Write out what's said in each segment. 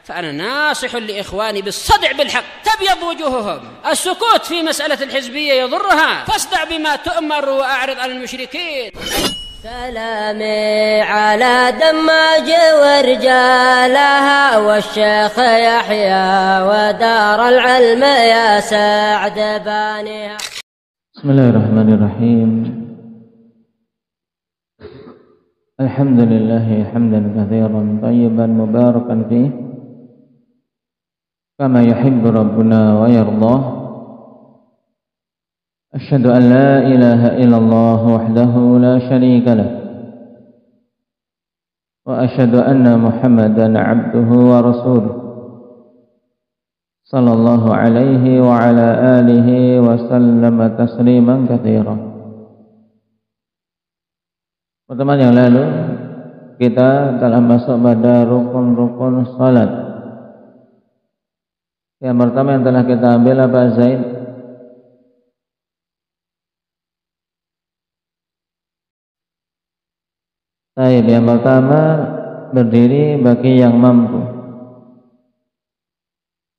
فأنا ناصح لإخواني بالصدع بالحق تبيض وجوههم. السكوت في مسألة الحزبية يضرها، فاصدع بما تؤمر وأعرض عن المشركين. سلامي على دماج ورجالها والشيخ يحيى ودار العلم يا سعد بانيها. بسم الله الرحمن الرحيم. الحمد لله حمدا كثيرا طيبا مباركا فيه كما يحب ربنا ويرضاه. أشهد أن لا إله إلا الله وحده لا شريك له، وأشهد أن محمدا عبده ورسوله صلى الله عليه وعلى آله وسلم تسليما كثيرا. Pertemuan yang lalu kita telah masuk pada rukun-rukun salat. Yang pertama yang telah kita ambil apa, Zaid? Baik, yang pertama berdiri bagi yang mampu.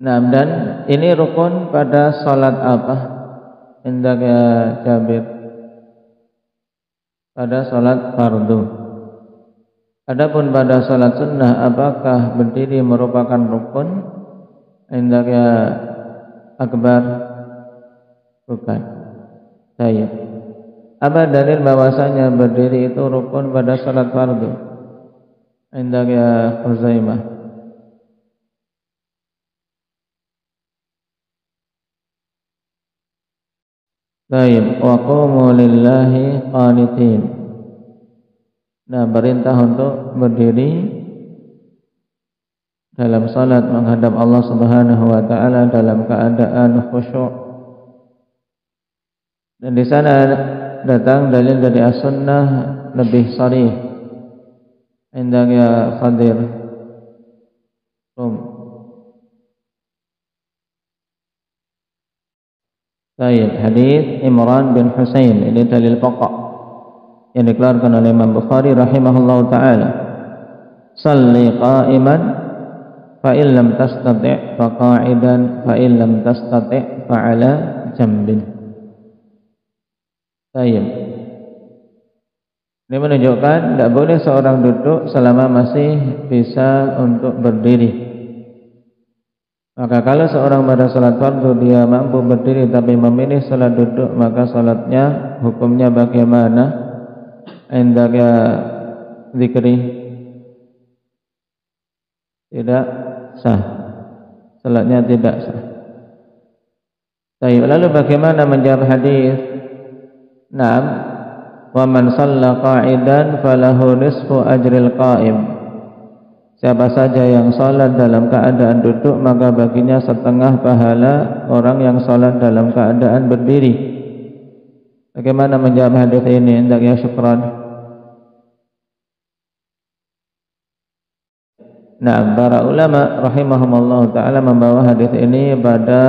Nah, dan ini rukun pada salat apa? Hendak ya Jabir? Pada salat fardu. Adapun pada salat sunnah, apakah berdiri merupakan rukun? Hendak ya Akbar? Bukan. Baik. Apa dalil bahwasanya berdiri itu rukun pada salat fardu? Hendak ya Khuzaimah? Baik, wa qumu lillahi qanitin. Nah, perintah untuk berdiri dalam salat menghadap Allah Subhanahu wa taala dalam keadaan khusyuk. Dan di sana datang dalil dari as-sunnah lebih sharih. Indah ya Khadir. Baik, hadis Imran bin Husain, ini dalil pokok yang dikeluarkan oleh Imam Bukhari rahimahullahu taala. Shalli qa'iman fa in lam tastati' fa qa'idan fa in lam tastati' fa 'ala jambin. Baik. Ini menunjukkan tidak boleh seorang duduk selama masih bisa untuk berdiri. Maka kalau seorang pada salat fardu dia mampu berdiri tapi memilih salat duduk, maka salatnya hukumnya bagaimana? Indahnya zikri tidak sah, salatnya tidak sah. Baik, lalu bagaimana menjawab hadis? Naam, wa man shalla qa'idan falahu nisfu ajril qa'im. Siapa saja yang salat dalam keadaan duduk, maka baginya setengah pahala orang yang salat dalam keadaan berdiri. Bagaimana menjawab hadis ini? Hendak ya Syukran. Nah, para ulama rahimahumullah ta'ala membawa hadis ini pada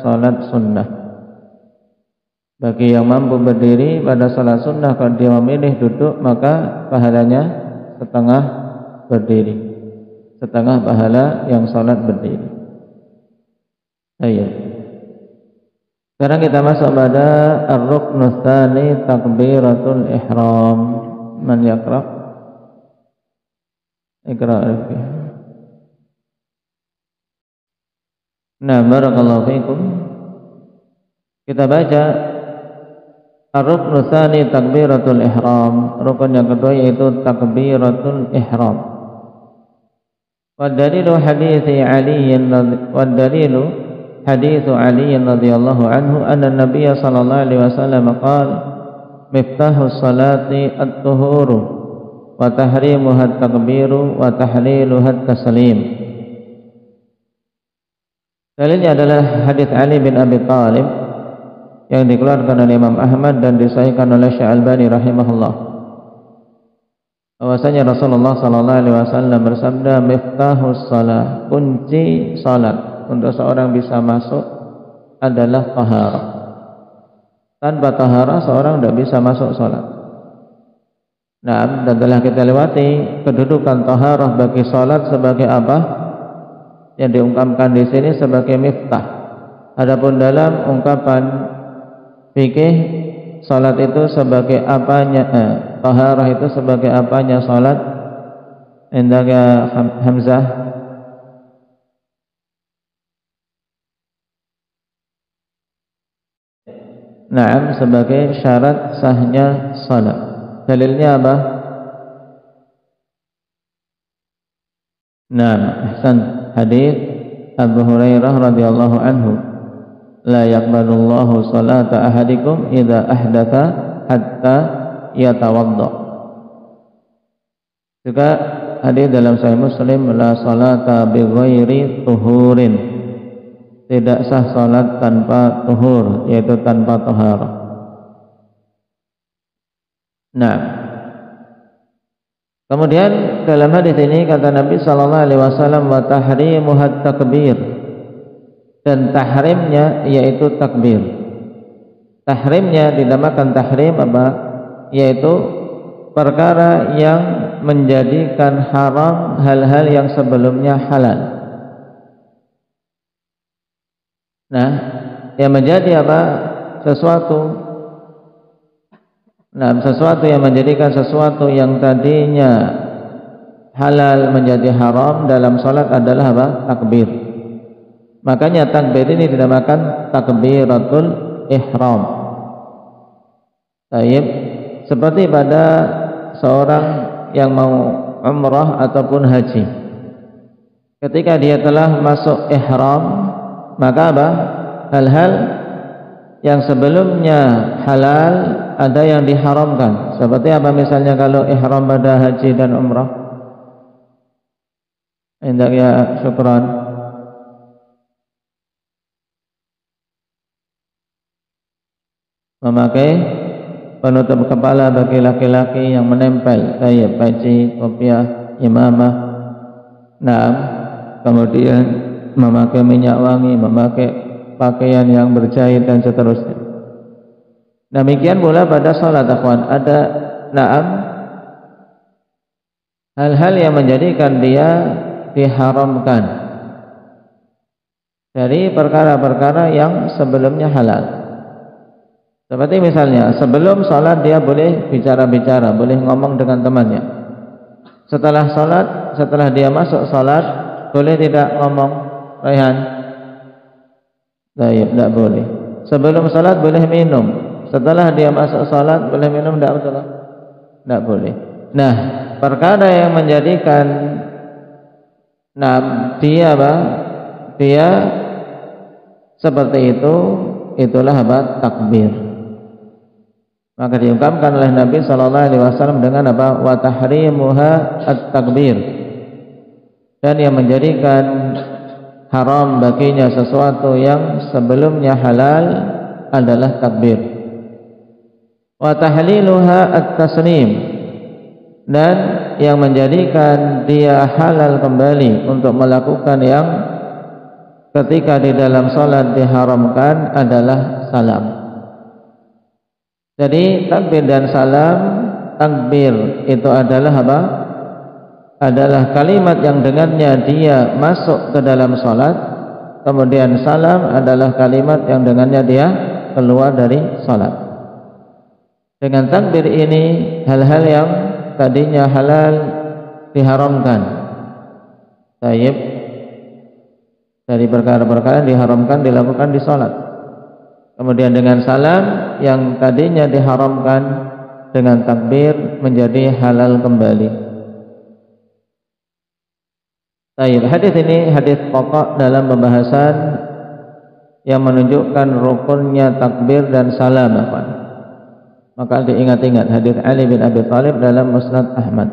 salat sunnah. Bagi yang mampu berdiri pada salat sunnah, kalau dia memilih duduk, maka pahalanya setengah berdiri, setengah pahala yang salat berdiri. Ayo. Sekarang kita masuk pada ar-ruknus tsani takbiratul ihram. Man yaqra? Iqra. Nah, barakallahu fikum. Kita baca ar-ruknus tsani takbiratul ihram. Rukun yang kedua yaitu takbiratul ihram. والدليل حديث علي رضي الله عنه أن النبي صلى الله عليه وسلم قال مفتاح الصلاة الطهور وتحريمها التكبير وتحليلها التسليم. Dalilnya adalah hadis Ali bin Abi Thalib yang dikeluarkan oleh Imam Ahmad dan disahihkan oleh Syekh Albani rahimahullah, bahwasanya Rasulullah sallallahu alaihi wasallam bersabda, miftahus shalah, kunci salat untuk seorang bisa masuk adalah taharah. Tanpa taharah seorang tidak bisa masuk salat. Nah, dan telah kita lewati kedudukan taharah bagi salat sebagai apa? yang diungkapkan di sini sebagai miftah. Adapun dalam ungkapan fikih, salat itu sebagai apanya, taharah itu sebagai apanya salat? Indahnya Hamzah. Naam, sebagai syarat sahnya salat. Dalilnya apa? Naam, ahsan. Hadis Abu Hurairah radhiyallahu anhu, la yaqbalullahu salata ahadikum idza ahdatha hatta yatawadda. Juga hadis dalam Sahih Muslim, la salata bi ghairi tuhurin, tidak sah salat tanpa tuhur, yaitu tanpa taharah. Nah, kemudian dalam hadis ini kata Nabi sallallahu alaihi wasallam, wa tahrimuhat takbir, dan tahrimnya yaitu takbir. Tahrimnya dinamakan tahrim apa? Yaitu perkara yang menjadikan haram hal-hal yang sebelumnya halal. Nah, yang menjadi apa? Sesuatu yang menjadikan sesuatu yang tadinya halal menjadi haram dalam salat adalah apa? Takbir. Makanya takbir ini dinamakan takbiratul ihram. Baik, seperti pada seorang yang mau umrah ataupun haji. Ketika dia telah masuk ihram, maka apa? Hal-hal yang sebelumnya halal ada yang diharamkan. Seperti apa misalnya kalau ihram pada haji dan umrah? Indah ya, syukran. Memakai penutup kepala bagi laki-laki yang menempel, kayak peci, kopiah, imamah. Nah, kemudian memakai minyak wangi, memakai pakaian yang berjahit dan seterusnya. Demikian pula pada salat, akhwan, ada hal-hal yang menjadikan dia diharamkan dari perkara-perkara yang sebelumnya halal. Seperti misalnya sebelum salat dia boleh bicara-bicara, boleh ngomong dengan temannya. Setelah salat, setelah dia masuk salat, boleh tidak ngomong? Raihan, tidak boleh. Sebelum salat boleh minum. Setelah dia masuk salat boleh minum, tidak betul? Tidak boleh. Nah, perkara yang menjadikan dia apa? Dia seperti itu, itulah apa? Takbir. Maka diungkapkan oleh Nabi sallallahu alaihi wasallam dengan apa? Wa tahrimuha at-takbir. Dan yang menjadikan haram baginya sesuatu yang sebelumnya halal adalah takbir. Wa tahliluha at-taslim, dan yang menjadikan dia halal kembali untuk melakukan yang ketika di dalam salat diharamkan adalah salam. Jadi takbir dan salam, takbir itu adalah apa? Adalah kalimat yang dengannya dia masuk ke dalam salat. Kemudian salam adalah kalimat yang dengannya dia keluar dari salat. Dengan takbir ini hal-hal yang tadinya halal diharamkan. Tayyib, dari perkara-perkara yang diharamkan dilakukan di salat. Kemudian dengan salam yang tadinya diharamkan, dengan takbir menjadi halal kembali. Baik, hadis ini hadis pokok dalam pembahasan yang menunjukkan rukunnya takbir dan salam. Maka diingat-ingat hadis Ali bin Abi Thalib dalam Musnad Ahmad.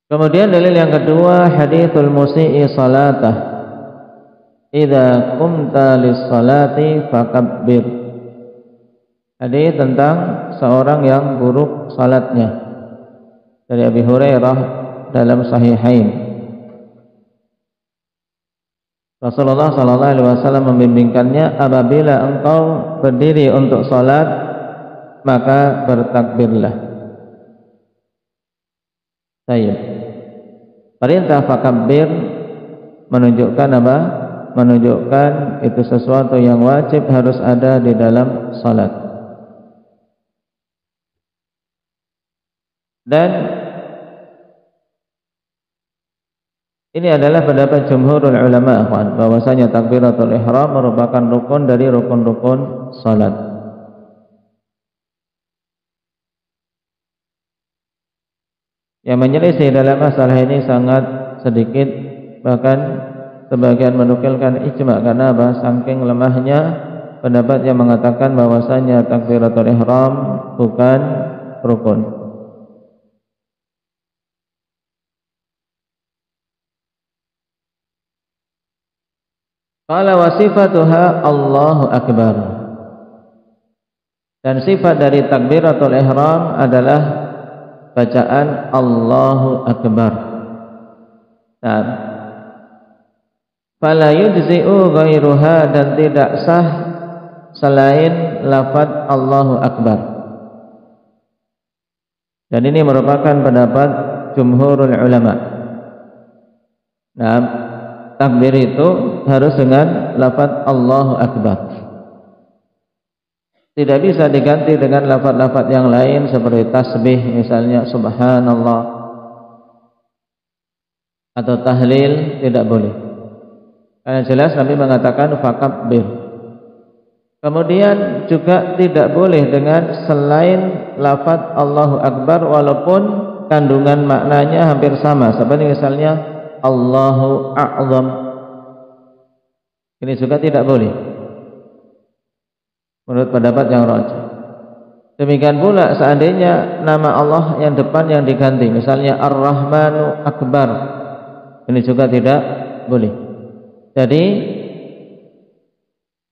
Kemudian dalil yang kedua, haditsul musii salatah, idza qumta lis-salati fakabbir. Hadis tentang seorang yang buruk salatnya, dari Abi Hurairah dalam Sahihain. Rasulullah sallallahu alaihi wasallam membimbingkannya, apabila engkau berdiri untuk salat maka bertakbirlah. Baik. Perintah fakabbir menunjukkan apa? Menunjukkan itu sesuatu yang wajib harus ada di dalam salat. Dan ini adalah pendapat jumhurul ulama, bahwasanya takbiratul ihram merupakan rukun dari rukun-rukun salat. Yang menyelisih dalam masalah ini sangat sedikit, bahkan sebagian menukilkan ijma. Karena apa? Saking lemahnya pendapat yang mengatakan bahwasanya takbiratul ihram bukan rukun. Qala wa sifatuha Allahu akbar. Dan sifat dari takbiratul ihram adalah bacaan Allahu akbar. Nah, fala yujzi'u ghairuha, dan tidak sah selain lafaz Allahu akbar. Dan ini merupakan pendapat jumhurul ulama. Nah, takbir itu harus dengan lafaz Allahu akbar. Tidak bisa diganti dengan lafaz-lafaz yang lain seperti tasbih, misalnya subhanallah, atau tahlil, tidak boleh. Karena jelas Nabi mengatakan fakabbir. Kemudian juga tidak boleh dengan selain lafaz Allahu akbar walaupun kandungan maknanya hampir sama, seperti misalnya Allahu a'zam. Ini juga tidak boleh menurut pendapat yang rajih. Demikian pula seandainya nama Allah yang depan yang diganti, misalnya Ar-Rahmanu Akbar, ini juga tidak boleh. Jadi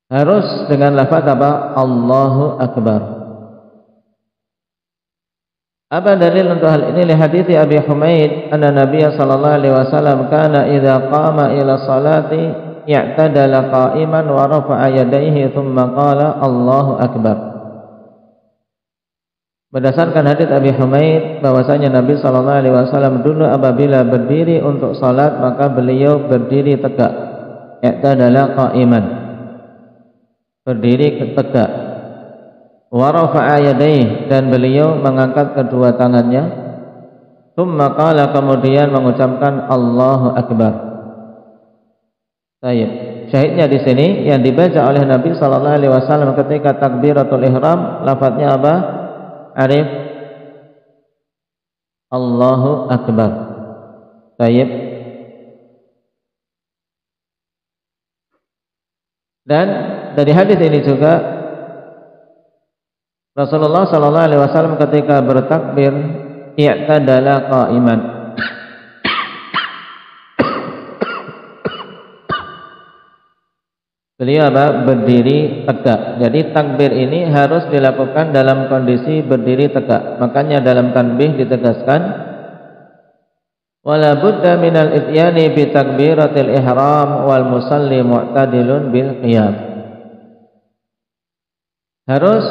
harus dengan lafaz apa? Allahu Akbar. Apa dalil untuk hal ini? Li hadits Abi Humaid anna Nabiy sallallahu alaihi wasallam kana idza qama ila salati i'tadala qa'iman wa rafa'a yadayhi thumma qala Allahu akbar. Berdasarkan hadits Abi Humaid bahwasanya Nabi sallallahu alaihi wasallam dulu apabila berdiri untuk salat maka beliau berdiri tegak. I'tadala qa'iman, berdiri tegak. Wa rafa'a yadayhi, dan beliau mengangkat kedua tangannya. Thumma qala, kemudian mengucapkan Allahu akbar. Baik, syahidnya di sini yang dibaca oleh Nabi sallallahu alaihi wasallam ketika takbiratul ihram, lafadznya apa? Arif, Allahu akbar. Baik. Dan dari hadis ini juga Rasulullah sallallahu alaihi wasallam ketika bertakbir i'tadala qa'iman, beliau apa? Berdiri tegak. Jadi takbir ini harus dilakukan dalam kondisi berdiri tegak. Makanya dalam tanbih ditegaskan wala budda minal ityani bi takbiratil ihram wal musalli mu'tadilun bil qiyam. Harus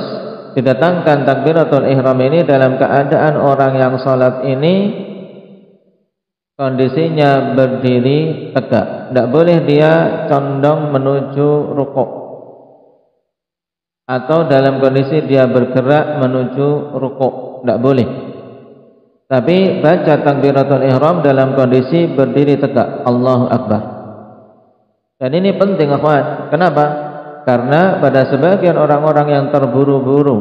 didatangkan takbiratul ihram ini dalam keadaan orang yang salat ini kondisinya berdiri tegak. Tidak boleh dia condong menuju rukuk atau dalam kondisi dia bergerak menuju rukuk, tidak boleh. Tapi baca takbiratul ihram dalam kondisi berdiri tegak, Allahu akbar. Dan ini penting, akhwat. Kenapa? Karena pada sebagian orang-orang yang terburu-buru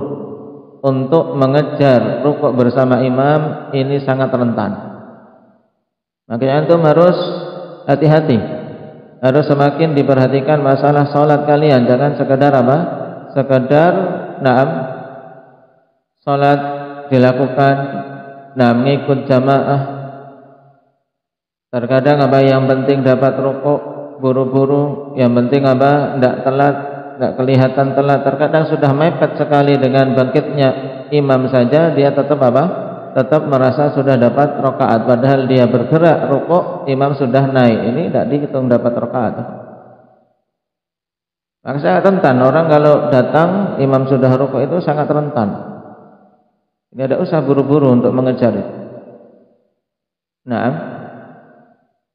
untuk mengejar rukuk bersama imam ini sangat rentan. Makanya antum harus hati-hati, harus semakin diperhatikan masalah salat kalian. Jangan sekedar apa? Sekedar salat dilakukan mengikut jamaah. Terkadang apa yang penting dapat rukuk, buru-buru, yang penting apa? Tidak telat, tidak kelihatan telat. Terkadang sudah mepet sekali dengan bangkitnya imam saja dia tetap apa? Tetap merasa sudah dapat rakaat, padahal dia bergerak rukuk, imam sudah naik. Ini tidak dihitung dapat rakaat. Maka sangat rentan orang kalau datang imam sudah rukuk, itu sangat rentan. Ini ada usah buru-buru untuk mengejar itu. Nah,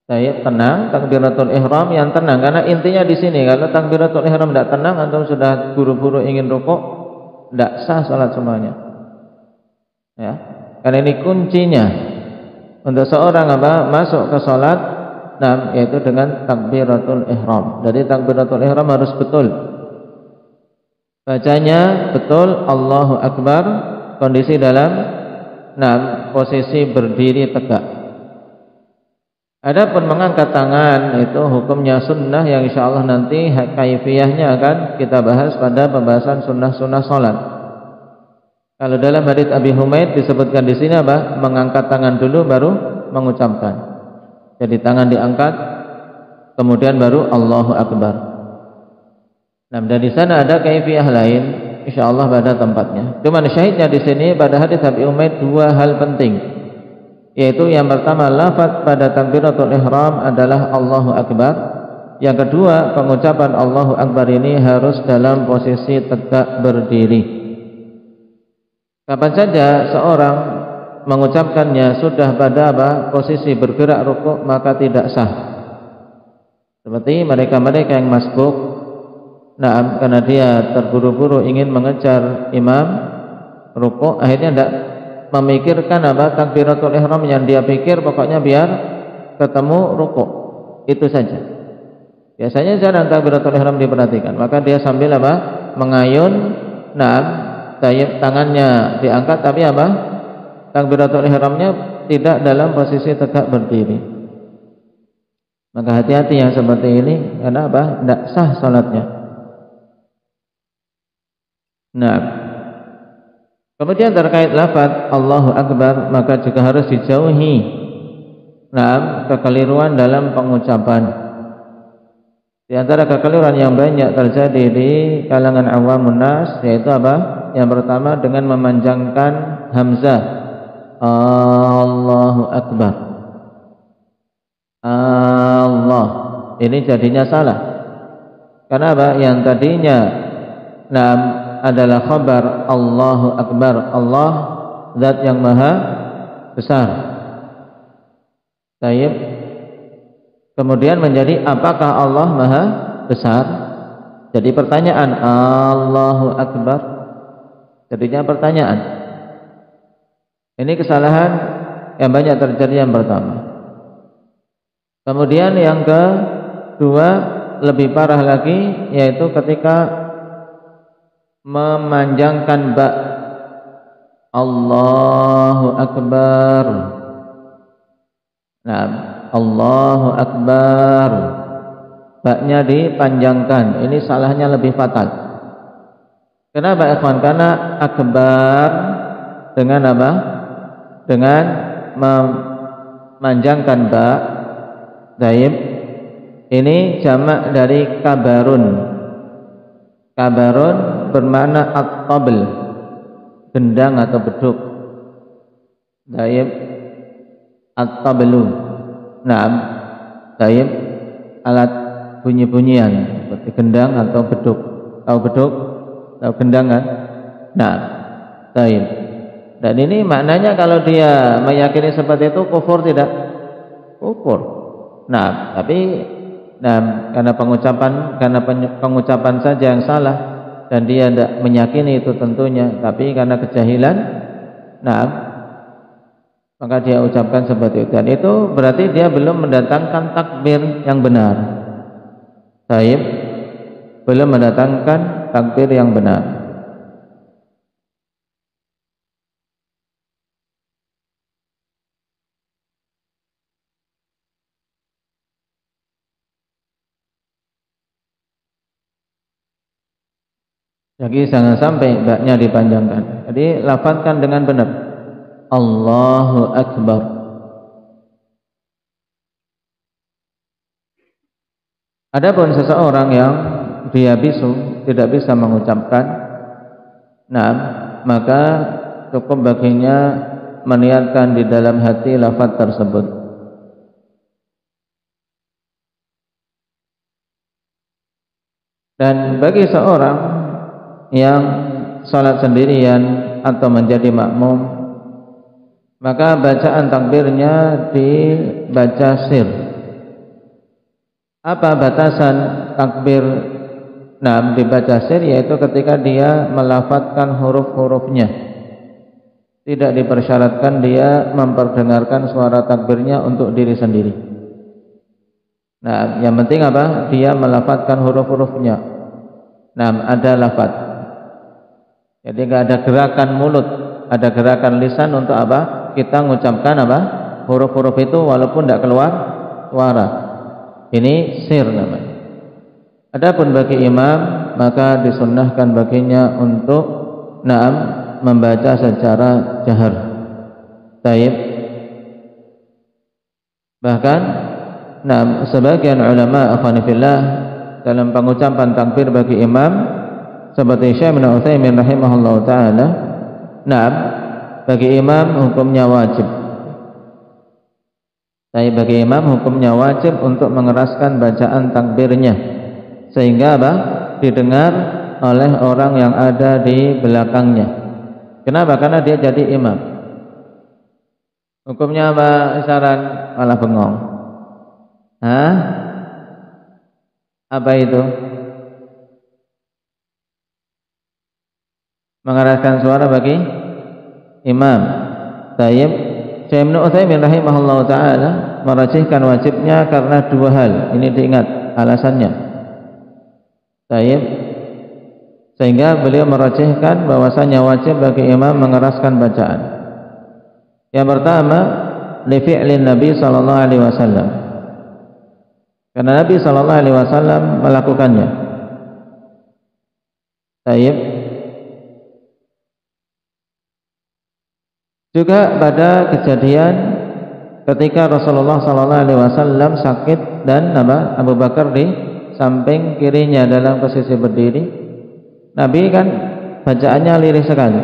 Saya tenang, takbiratul ihram yang tenang, karena intinya di sini kalau takbiratul ihram tidak tenang atau sudah buru-buru ingin rukuk, tidak sah salat semuanya. Ya, karena ini kuncinya untuk seorang masuk ke salat, nah, yaitu dengan takbiratul ihram. Jadi takbiratul ihram harus betul. Bacanya betul, Allahu Akbar, kondisi dalam posisi berdiri tegak. Adapun mengangkat tangan itu hukumnya sunnah yang insyaallah nanti kaifiyahnya akan kita bahas pada pembahasan sunnah-sunnah salat. Kalau dalam hadits Abi Humaid disebutkan di sini apa? Mengangkat tangan dulu baru mengucapkan. Jadi tangan diangkat kemudian baru Allahu Akbar. Nah, dari sana ada kaifiyah lain insyaallah pada tempatnya. Cuman syahidnya di sini pada hadits Abi Humaid dua hal penting. Yaitu yang pertama, lafaz pada takbiratul ihram adalah Allahu Akbar. Yang kedua, pengucapan Allahu Akbar ini harus dalam posisi tegak berdiri. Kapan saja seorang mengucapkannya sudah pada posisi bergerak rukuk, maka tidak sah. Seperti mereka-mereka yang masbuk, karena dia terburu-buru ingin mengejar imam rukuk, akhirnya tidak memikirkan takbiratul ihram, yang dia pikir pokoknya biar ketemu rukuk, itu saja. Biasanya jarang takbiratul ihram diperhatikan, maka dia sambil mengayun, tangannya diangkat tapi takbiratul ihramnya tidak dalam posisi tegak berdiri. Maka hati-hati yang seperti ini, karena tidak sah salatnya. Kemudian terkait lafaz Allahu Akbar, maka juga harus dijauhi kekeliruan dalam pengucapan. Di antara kekeliruan yang banyak terjadi di kalangan awamun nas yaitu Yang pertama dengan memanjangkan hamzah, Allahu Akbar. Allah. Ini jadinya salah. Kenapa? Yang tadinya adalah khabar Allahu Akbar, Allah zat yang maha besar. Baik. Kemudian menjadi apakah Allah maha besar? Jadi pertanyaan, Allahu Akbar, jadinya pertanyaan. Ini kesalahan yang banyak terjadi yang pertama. Kemudian yang kedua lebih parah lagi, yaitu ketika memanjangkan ba, Allahu Akbar. Allahu Akbar, ba-nya dipanjangkan. Ini salahnya lebih fatal. Kenapa ikhwan? Karena akbar dengan dengan memanjangkan ba, daib, ini jamak dari kabarun. Kabarun bermakna at-tabl, gendang atau beduk. Daib, at-tablu. Daib, alat bunyi-bunyian seperti gendang atau beduk. Tahu beduk? Tahu gendang kan? Daib. Dan ini maknanya kalau dia meyakini seperti itu kufur tidak? Kufur. Tapi karena pengucapan saja yang salah dan dia tidak meyakini itu tentunya, tapi karena kejahilan, maka dia ucapkan seperti itu. Dan itu berarti dia belum mendatangkan takbir yang benar. Baik, belum mendatangkan takbir yang benar. Jadi jangan sampai baknya dipanjangkan. Jadi lafazkan dengan benar. Allahu Akbar. Adapun seseorang yang dia bisu, tidak bisa mengucapkan, maka cukup baginya meniatkan di dalam hati lafaz tersebut. Dan bagi seorang yang salat sendirian atau menjadi makmum, maka bacaan takbirnya dibaca sir, Apa batasan takbir dibaca sir? Yaitu ketika dia melafadzkan huruf-hurufnya. Tidak dipersyaratkan dia memperdengarkan suara takbirnya untuk diri sendiri. Nah, yang penting apa? Dia melafadzkan huruf-hurufnya. Nah, ada lafadz. Jadi enggak ada gerakan mulut, ada gerakan lisan untuk apa? Kita mengucapkan apa? Huruf-huruf itu walaupun tidak keluar suara. Ini sir namanya. Adapun bagi imam, maka disunnahkan baginya untuk membaca secara jahar. Taib. Bahkan sebagian ulama akhwanifillah dalam pengucapan takbir bagi imam seperti Syekh bin Utsaimin rahimahullah taala, bagi imam hukumnya wajib. Bagi imam hukumnya wajib untuk mengeraskan bacaan takbirnya sehingga didengar oleh orang yang ada di belakangnya. Kenapa? Karena dia jadi imam. Hukumnya apa? Isyarat malah bengong. Apa itu? Mengeraskan suara bagi imam. Taib. Syekh Ibnu Utsaimin rahimahullah taala merajihkan wajibnya karena dua hal. Ini diingat alasannya. Taib. Sehingga beliau merajihkan bahwasanya wajib bagi imam mengeraskan bacaan. Yang pertama, li fi'lin Nabi sallallahu alaihi wasallam. Karena Nabi sallallahu alaihi wasallam melakukannya. Taib. Juga pada kejadian ketika Rasulullah SAW sakit dan Abu Bakar di samping kirinya dalam posisi berdiri. Nabi kan bacaannya lirih sekali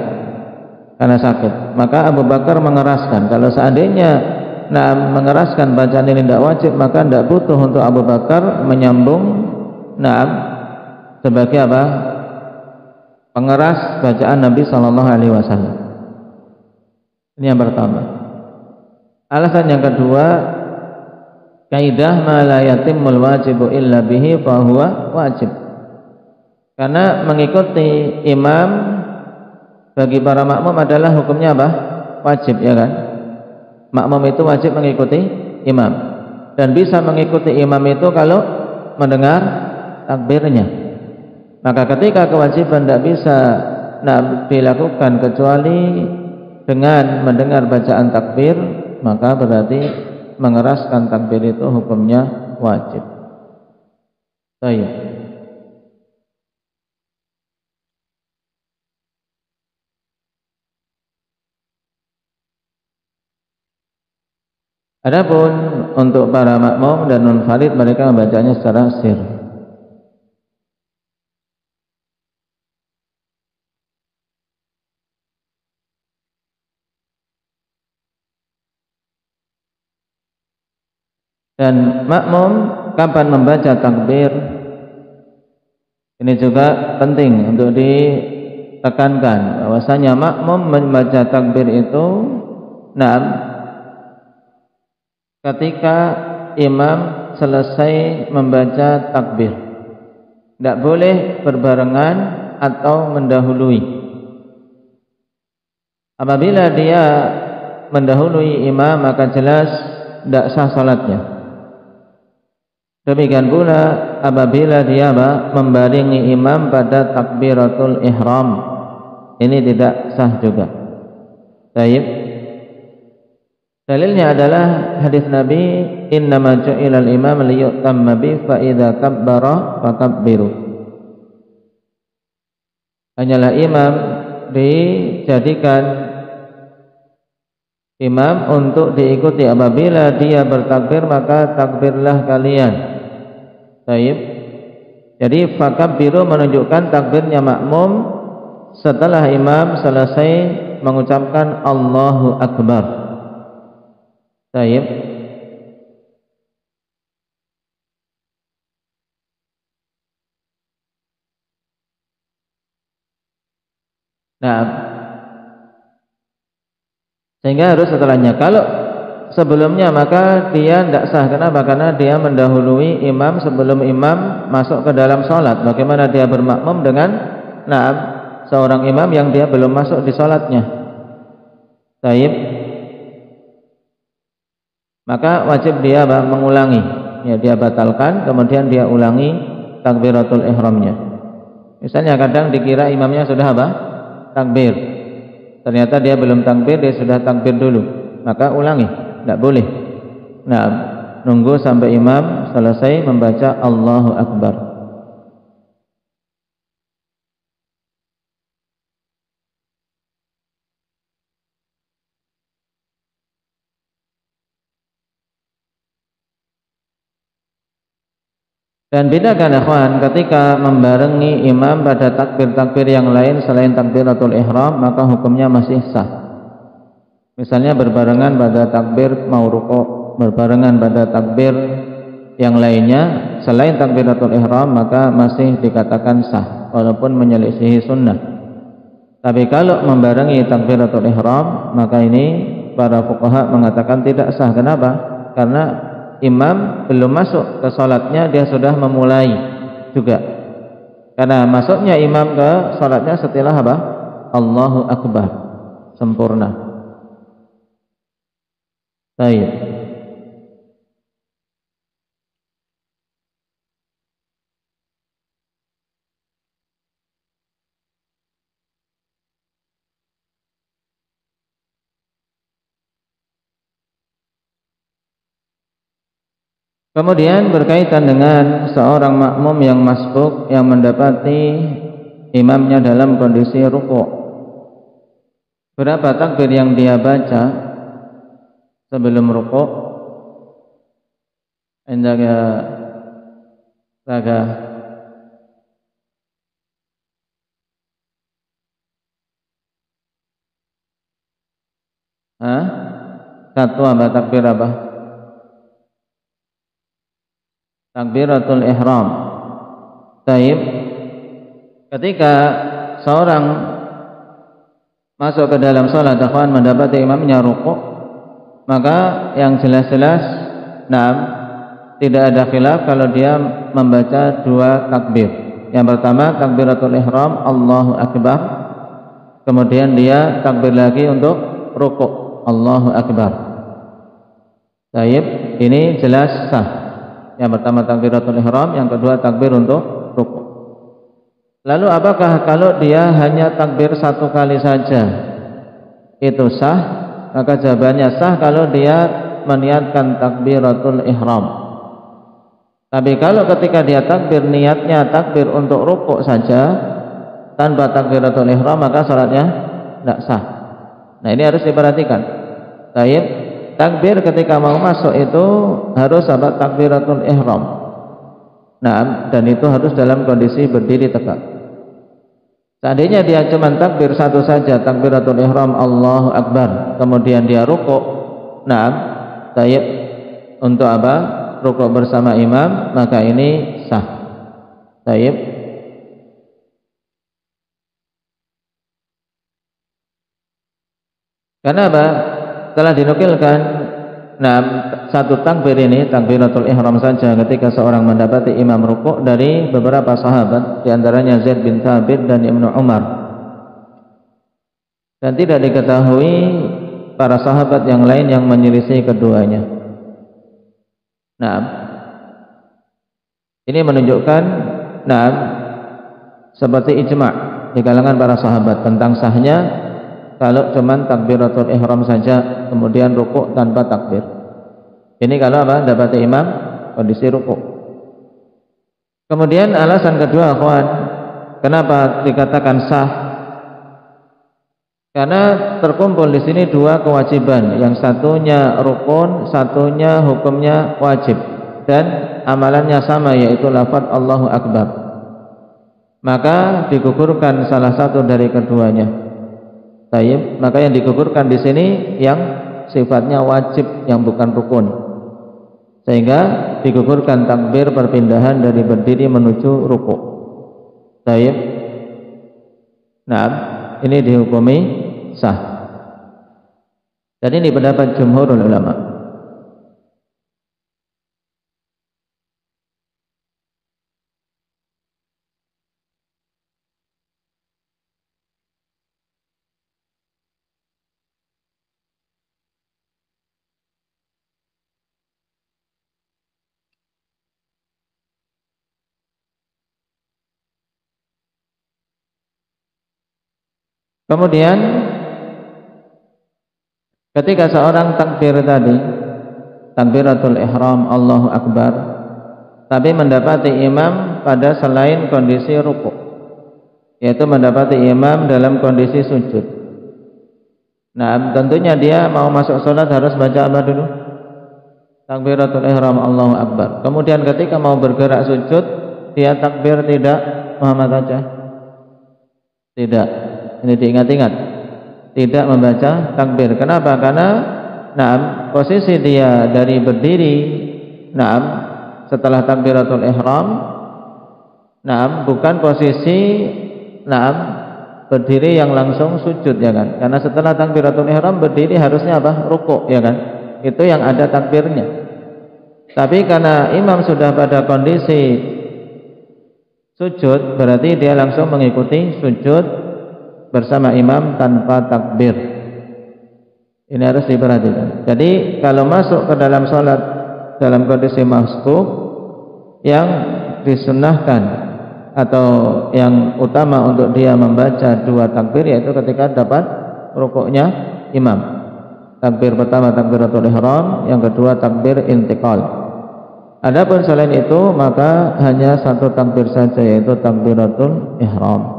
karena sakit. Maka Abu Bakar mengeraskan. Kalau seandainya mengeraskan bacaan ini tidak wajib, maka tidak butuh untuk Abu Bakar menyambung sebagai apa? Pengeras bacaan Nabi SAW. Ini yang pertama. Alasan yang kedua, kaidah ma la yatimul wajibu illa bihi fa huwa wajib. Karena mengikuti imam bagi para makmum adalah hukumnya apa? Wajib, ya kan? Makmum itu wajib mengikuti imam dan bisa mengikuti imam itu kalau mendengar takbirnya. Maka ketika kewajiban tidak bisa dilakukan kecuali dengan mendengar bacaan takbir, maka berarti mengeraskan takbir itu hukumnya wajib. Baik. Adapun untuk para makmum dan munfarid, mereka membacanya secara sir. Dan makmum kapan membaca takbir, ini juga penting untuk ditekankan bahwasanya makmum membaca takbir itu ketika imam selesai membaca takbir. Tidak boleh berbarengan atau mendahului. Apabila dia mendahului imam, maka jelas tidak sah salatnya. Demikian pula apabila dia membaringi imam pada takbiratul ihram, ini tidak sah juga. Baik. Dalilnya adalah hadis Nabi, innama ju'ilal imam liyutamma bi fa idza kabbara fakabbiru. Hanyalah imam dijadikan imam untuk diikuti. Apabila dia bertakbir, maka takbirlah kalian. Baik. Jadi fakabbiru menunjukkan takbirnya makmum setelah imam selesai mengucapkan Allahu Akbar. Baik. Nah, sehingga harus setelahnya. Kalau sebelumnya, maka dia tidak sah. Kenapa? Karena dia mendahului imam sebelum imam masuk ke dalam sholat. Bagaimana dia bermakmum dengan seorang imam yang dia belum masuk di sholatnya? Taib. Maka wajib dia mengulangi. Ya, dia batalkan, kemudian dia ulangi takbiratul ihramnya. Misalnya kadang dikira imamnya sudah takbir. Ternyata dia belum takbir, dia sudah takbir dulu. Maka ulangi, tidak boleh. Nunggu sampai imam selesai membaca Allahu Akbar. Dan bedakan ikhwan, ketika membarengi imam pada takbir-takbir yang lain selain takbiratul ihram, maka hukumnya masih sah. Misalnya berbarengan pada takbir mau rukuk, berbarengan pada takbir yang lainnya selain takbiratul ihram, maka masih dikatakan sah walaupun menyelisihi sunnah. Tapi kalau membarengi takbiratul ihram, maka ini para fuqaha mengatakan tidak sah. Kenapa? Karena imam belum masuk ke sholatnya, dia sudah memulai juga. Karena masuknya imam ke sholatnya setelah Allahu Akbar, sempurna. Baik. Kemudian berkaitan dengan seorang makmum yang masbuk yang mendapati imamnya dalam kondisi rukuk. Berapa takbir yang dia baca sebelum rukuk? Indaka raga. Satu takbir apa? Takbiratul ihram. Taib. Ketika seorang masuk ke dalam salat, akhwan, mendapati imamnya rukuk, maka yang jelas-jelas tidak ada khilaf kalau dia membaca dua takbir. Yang pertama takbiratul ihram, Allahu Akbar. Kemudian dia takbir lagi untuk rukuk, Allahu Akbar. Taib. Ini jelas sah. Yang pertama takbiratul ihram, yang kedua takbir untuk rukuk. Lalu apakah kalau dia hanya takbir satu kali saja itu sah? Maka jawabannya sah kalau dia meniatkan takbiratul ihram. Tapi kalau ketika dia takbir niatnya takbir untuk rukuk saja tanpa takbiratul ihram, maka salatnya tidak sah. Nah, ini harus diperhatikan. Baik. Takbir ketika mau masuk itu harus takbiratul ihram. Dan itu harus dalam kondisi berdiri tegak. Seandainya dia cuma takbir satu saja, takbiratul ihram Allahu Akbar, kemudian dia rukuk, taib, untuk rukuk bersama imam, maka ini sah. Taib. Kenapa? Telah dinukilkan satu takbir ini, takbiratul ihram saja, ketika seorang mendapati imam rukuk dari beberapa sahabat, di antaranya Zaid bin Thabit dan Ibnu Umar. Dan tidak diketahui para sahabat yang lain yang menyelisih keduanya. Ini menunjukkan seperti ijma' di kalangan para sahabat tentang sahnya kalau cuman takbiratul ihram saja kemudian rukuk tanpa takbir. Ini kalau dapati imam kondisi rukuk. Kemudian alasan kedua, akhwan, kenapa dikatakan sah? Karena terkumpul di sini dua kewajiban, yang satunya rukun, satunya hukumnya wajib, dan amalannya sama, yaitu lafaz Allahu Akbar. Maka digugurkan salah satu dari keduanya. Taib, maka yang digugurkan di sini yang sifatnya wajib, yang bukan rukun, sehingga digugurkan takbir perpindahan dari berdiri menuju rukuk. Taib. Ini dihukumi sah. Dan ini pendapat jumhurul ulama. Kemudian ketika seorang takbir tadi, takbiratul ihram Allahu Akbar, tapi mendapati imam pada selain kondisi rukuk, yaitu mendapati imam dalam kondisi sujud. Nah, tentunya dia mau masuk sholat harus baca apa dulu? Takbiratul ihram Allahu Akbar. Kemudian ketika mau bergerak sujud, dia takbir tidak Muhammad saja? Tidak. Ini diingat-ingat. Tidak membaca takbir. Kenapa? Karena posisi dia dari berdiri setelah takbiratul ihram bukan posisi berdiri yang langsung sujud, ya kan? Karena setelah takbiratul ihram berdiri harusnya apa? Rukuk, ya kan? Itu yang ada takbirnya. Tapi karena imam sudah pada kondisi sujud, berarti dia langsung mengikuti sujud bersama imam tanpa takbir. Ini harus diperhatikan. Jadi kalau masuk ke dalam sholat dalam kondisi masbuk, yang disunnahkan atau yang utama untuk dia membaca dua takbir, yaitu ketika dapat rukuknya imam. Takbir pertama takbiratul ihram, yang kedua takbir intiqal. Adapun selain itu maka hanya satu takbir saja, yaitu takbiratul ihram.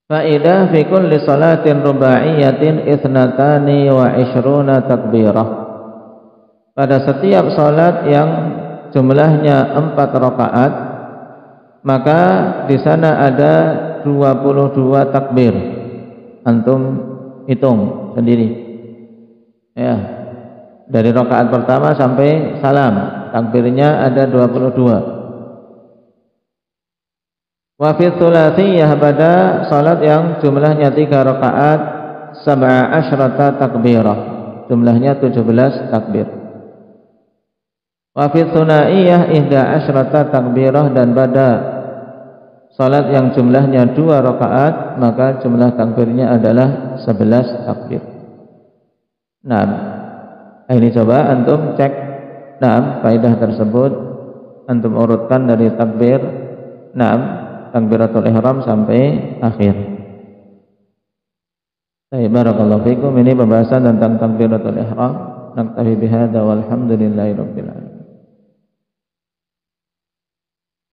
Faidah fi kulli salatin rubaiyatin ithnatani wa ishruna takbirah. Pada setiap salat yang jumlahnya 4 rakaat, maka di sana ada 22 takbir. Antum hitung sendiri. Ya. Dari rakaat pertama sampai salam, takbirnya ada 22. Wa fi tsulatsiyah, pada salat yang jumlahnya 3 rakaat, 17 takbirah, jumlahnya 17 takbir. Wa fi tsunaiyah 11 takbirah, dan pada salat yang jumlahnya 2 rakaat maka jumlah takbirnya adalah 11 takbir. Nah, ini coba antum cek faedah tersebut, antum urutkan dari takbir takbiratul ihram sampai akhir. Baik, barakallahu fikum. Ini pembahasan tentang takbiratul ihram. Naktafi bihadza walhamdulillahi rabbil alamin.